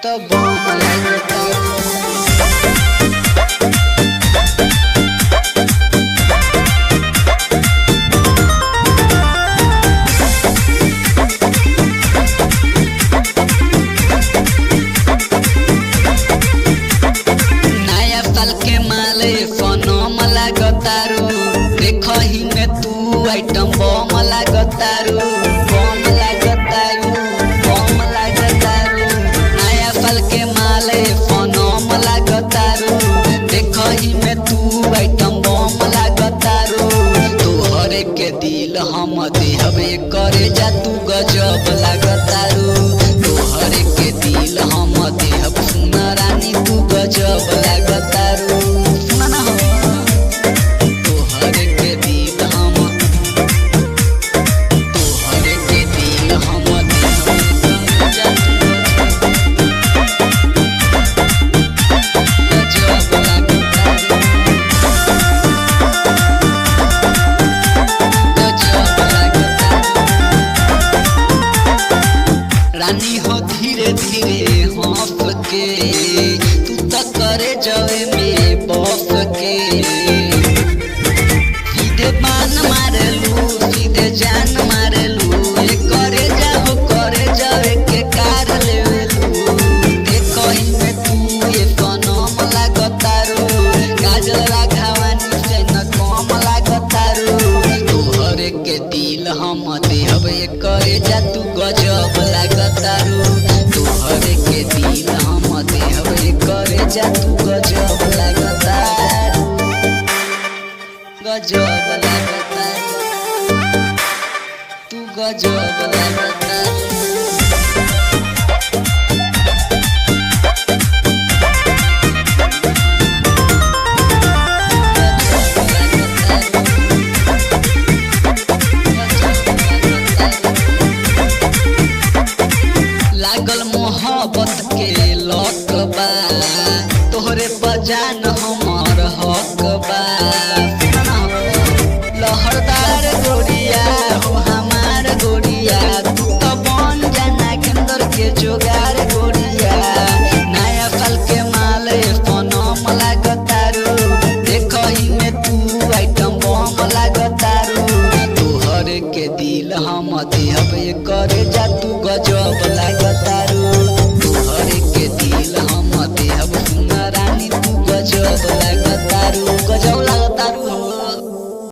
तो बम लगता नया साल के माले फनम लागतारू देखही में तू आइटम बम लागतारू बम लागतारू बम लागतारू नया साल के माले फनम लागतारू देखही में तू आइटम बम लागतारू तोहरे के दिल हम देहबे करे जा तू गजब लागतारू तोहरे के दिल हम देहब सुना रानी तू गजब लागतारू सुना ना हो तोहरे के दिल हम तोहरे के दिल हम देहब करे जा तू गजब लागतारू गजब लागतारू रानी हो धीरे धीरे हंस के तू तो करे जावे में बस के सीधे बान मारेलू सीधे जान मारेलू ये करे जाओ करे जावे के कार लेवेलू के कहीं में तू ये सनम लागतारू काजल राघवानी से न कम लागतारू तोहरे के दिल हम देहबे करे जा तू गजब लागतारू तोहरे के दिल हम देहबे करे जा तू गजब लागतारू गजब लागतारू तू गजब लागतारू लागल मोहब्बत के लत बा तोहरे बजान